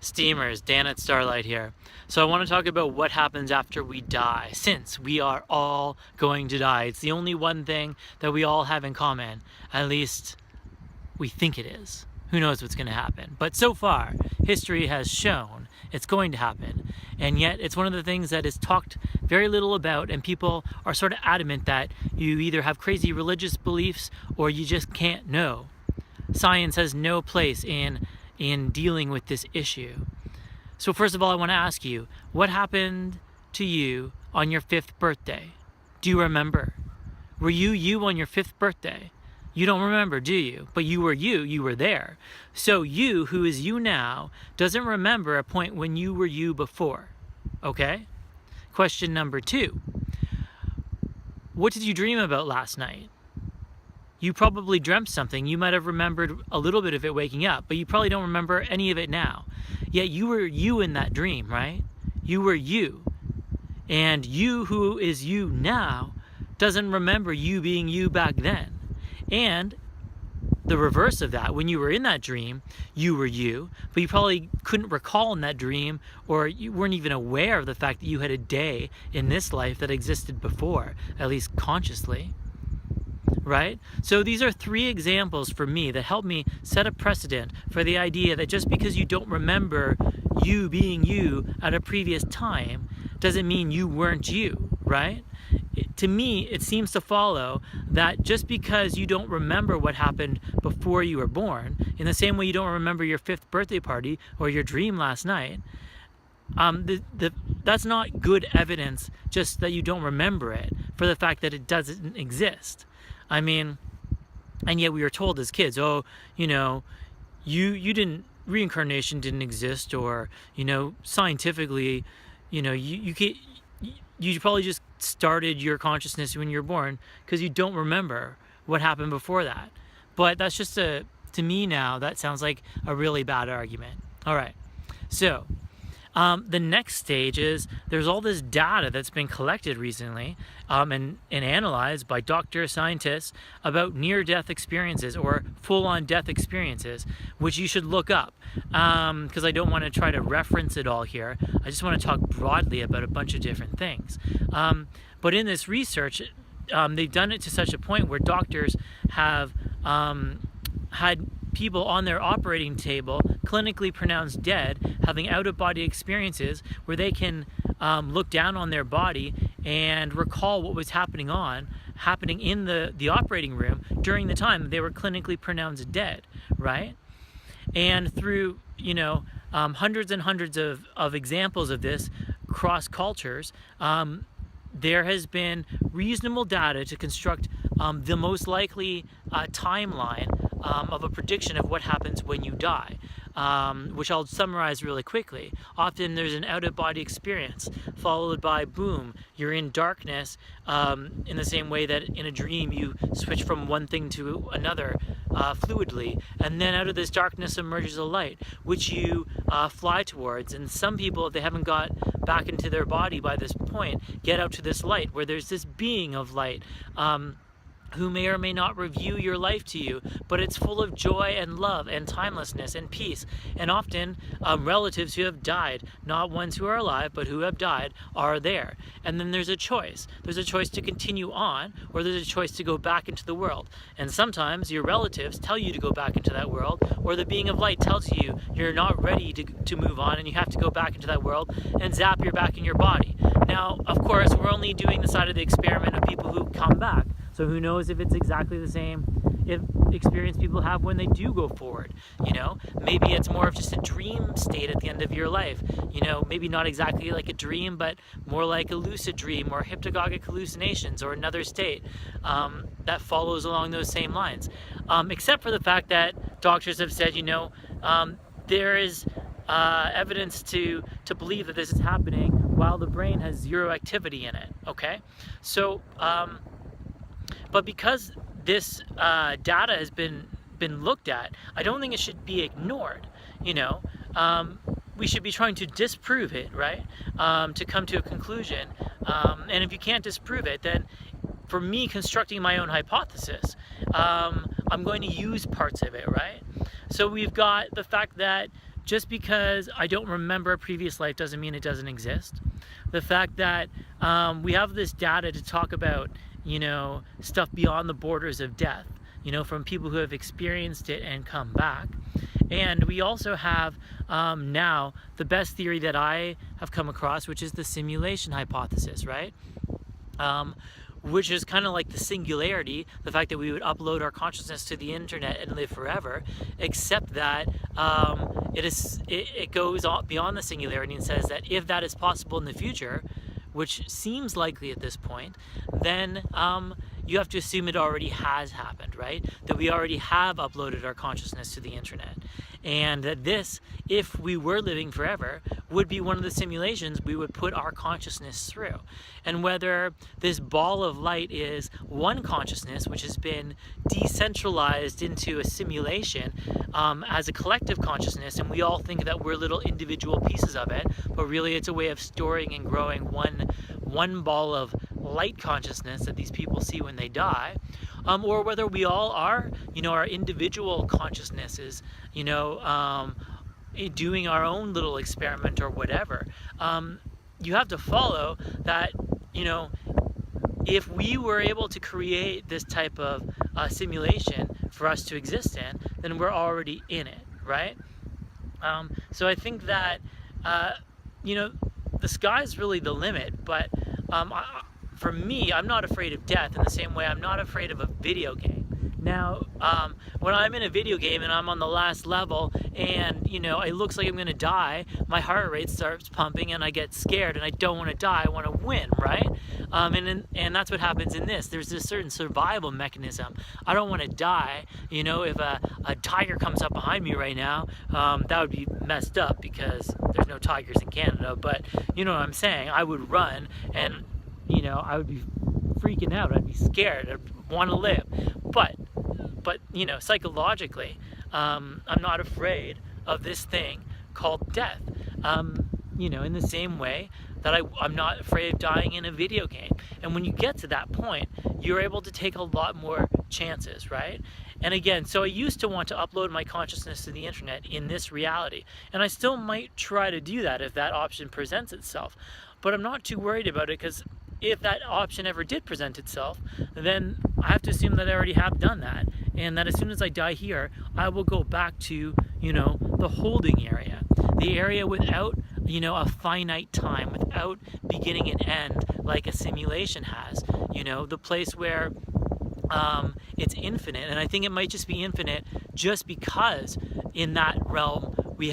Steamers, Dan at Starlight here. So I want to talk about what happens after we die, since we are all going to die. It's the only one thing that we all have in common. At least we think it is. Who knows what's going to happen? But so far, history has shown it's going to happen. And yet it's one of the things that is talked very little about, and people are sort of adamant that you either have crazy religious beliefs or you just can't know. Science has no place in dealing with this issue. So first of all, I want to ask you, what happened to you on your 5th birthday? Do you remember? Were you on your 5th birthday? You don't remember, do you? But you were there. So you, who is you now, doesn't remember a point when you were you before. Okay? Question number 2. What did you dream about last night? You probably dreamt something. You might have remembered a little bit of it waking up, but you probably don't remember any of it now. Yet you were you in that dream, right? You were you. And you, who is you now, doesn't remember you being you back then. And the reverse of that, when you were in that dream, you were you, but you probably couldn't recall in that dream, or you weren't even aware of the fact that you had a day in this life that existed before, at least consciously. Right? So these are 3 examples for me that help me set a precedent for the idea that just because you don't remember you being you at a previous time doesn't mean you weren't you, right? To me, it seems to follow that just because you don't remember what happened before you were born, in the same way you don't remember your 5th birthday party or your dream last night, that's not good evidence just that you don't remember it for the fact that it doesn't exist. I mean, and yet we were told as kids, oh, you didn't, reincarnation didn't exist, or, scientifically, you probably just started your consciousness when you were born because you don't remember what happened before that. But that's just to me now, that sounds like a really bad argument. All right. So, the next stage is there's all this data that's been collected recently and analyzed by doctors, scientists about near-death experiences or full-on death experiences, which you should look up because I don't want to try to reference it all here. I just want to talk broadly about a bunch of different things. But in this research, they've done it to such a point where doctors have had people on their operating table clinically pronounced dead having out-of-body experiences where they can look down on their body and recall what was happening in the operating room during the time they were clinically pronounced dead, right? And through hundreds and hundreds of examples of this cross cultures, there has been reasonable data to construct the most likely timeline of a prediction of what happens when you die, which I'll summarize really quickly. Often there's an out-of-body experience followed by boom, you're in darkness, in the same way that in a dream you switch from one thing to another fluidly, and then out of this darkness emerges a light which you fly towards. And some people, if they haven't got back into their body by this point, get out to this light where there's this being of light who may or may not review your life to you, but it's full of joy and love and timelessness and peace. And often relatives who have died, not ones who are alive, but who have died, are there. And then there's a choice. There's a choice to continue on, or there's a choice to go back into the world. And sometimes your relatives tell you to go back into that world, or the being of light tells you you're not ready to move on and you have to go back into that world, and zap, you're back in your body. Now, of course, we're only doing the side of the experiment of people who come back. So who knows if it's exactly the same experience people have when they do go forward. Maybe it's more of just a dream state at the end of your life. Maybe not exactly like a dream, but more like a lucid dream or hypnagogic hallucinations or another state that follows along those same lines. Except for the fact that doctors have said, there is evidence to believe that this is happening while the brain has zero activity in it. Okay? So, but because this data has been looked at, I don't think it should be ignored. We should be trying to disprove it, right? To come to a conclusion. And if you can't disprove it, then for me constructing my own hypothesis, I'm going to use parts of it, right? So we've got the fact that just because I don't remember a previous life doesn't mean it doesn't exist. The fact that we have this data to talk about, stuff beyond the borders of death, from people who have experienced it and come back. And we also have now the best theory that I have come across, which is the simulation hypothesis, right? Which is kind of like the singularity, the fact that we would upload our consciousness to the internet and live forever, except that it goes beyond the singularity and says that if that is possible in the future, which seems likely at this point, then you have to assume it already has happened, right? That we already have uploaded our consciousness to the internet. And that this, if we were living forever, would be one of the simulations we would put our consciousness through. And whether this ball of light is one consciousness, which has been decentralized into a simulation as a collective consciousness, and we all think that we're little individual pieces of it, but really it's a way of storing and growing one ball of light consciousness that these people see when they die, or whether we all are, our individual consciousnesses, doing our own little experiment or whatever. You have to follow that, if we were able to create this type of simulation for us to exist in, then we're already in it, right? So I think that, the sky's really the limit, but for me, I'm not afraid of death in the same way I'm not afraid of a video game. Now, when I'm in a video game and I'm on the last level and, it looks like I'm going to die, my heart rate starts pumping and I get scared and I don't want to die, I want to win, right? And that's what happens in this. There's this certain survival mechanism. I don't want to die. If a tiger comes up behind me right now, that would be messed up because there's no tigers in Canada, but you know what I'm saying? I would run and, I would be freaking out. I'd be scared. I'd want to live. But psychologically, I'm not afraid of this thing called death. In the same way that I'm not afraid of dying in a video game. And when you get to that point, you're able to take a lot more chances, right? And again, so I used to want to upload my consciousness to the internet in this reality. And I still might try to do that if that option presents itself. But I'm not too worried about it, because if that option ever did present itself, then I have to assume that I already have done that. And that as soon as I die here, I will go back to, the holding area. The area without, a finite time, without beginning and end like a simulation has. The place where it's infinite. And I think it might just be infinite just because in that realm we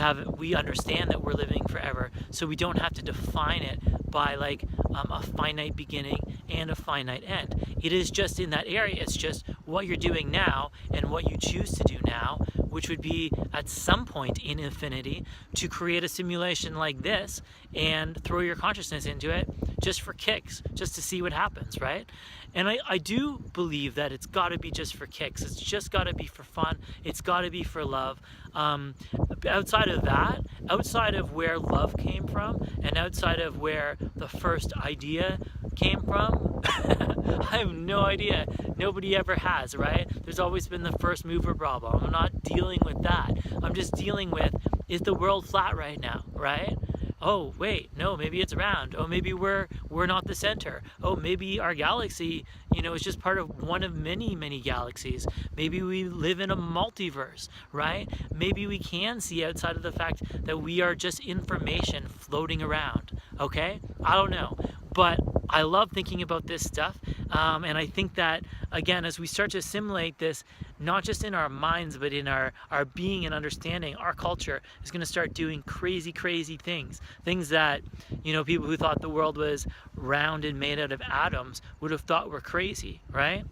understand that we're living forever. So we don't have to define it by like a finite beginning and a finite end. It is just in that area. It's just what you're doing now and what you choose to do now, which would be at some point in infinity to create a simulation like this and throw your consciousness into it just for kicks, just to see what happens, right? And I do believe that it's got to be just for kicks. It's just got to be for fun. It's got to be for love. Outside of that, outside of where love came from, and outside of where the first idea came from, I have no idea. Nobody ever has, right? There's always been the first mover problem. I'm not dealing with that. I'm just dealing with, is the world flat right now, right? Oh, wait, no, maybe it's round. Oh, maybe we're not the center. Oh, maybe our galaxy, is just part of one of many, many galaxies. Maybe we live in a multiverse, right? Maybe we can see outside of the fact that we are just information floating around, okay? I don't know. But I love thinking about this stuff, and I think that, again, as we start to assimilate this, not just in our minds, but in our being and understanding, our culture is going to start doing crazy, crazy things. Things that, people who thought the world was round and made out of atoms would have thought were crazy, right?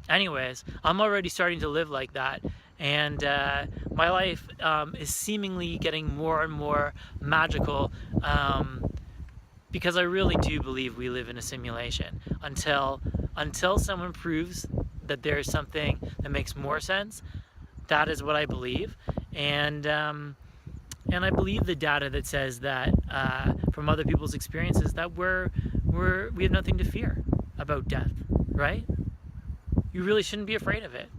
Anyways, I'm already starting to live like that. And my life is seemingly getting more and more magical, because I really do believe we live in a simulation until someone proves that there's something that makes more sense. That is what I believe, and I believe the data that says that from other people's experiences that we have nothing to fear about death, right? You really shouldn't be afraid of it.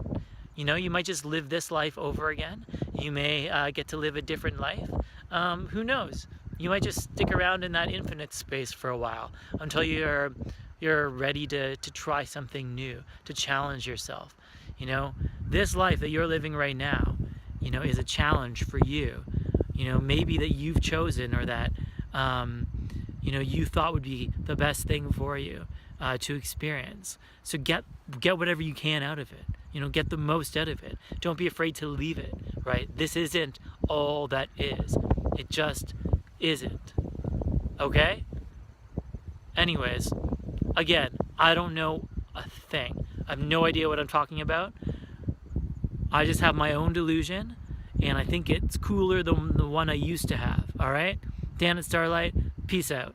You know, you might just live this life over again. You may get to live a different life. Who knows? You might just stick around in that infinite space for a while until you're ready to try something new, to challenge yourself. You know, this life that you're living right now, you know, is a challenge for you. You know, maybe that you've chosen, or that you know, you thought would be the best thing for you to experience. So get whatever you can out of it. You know, get the most out of it. Don't be afraid to leave it, right? This isn't all that is. It just isn't. Okay? Anyways, again, I don't know a thing. I have no idea what I'm talking about. I just have my own delusion, and I think it's cooler than the one I used to have. All right? Dan at Starlight, peace out.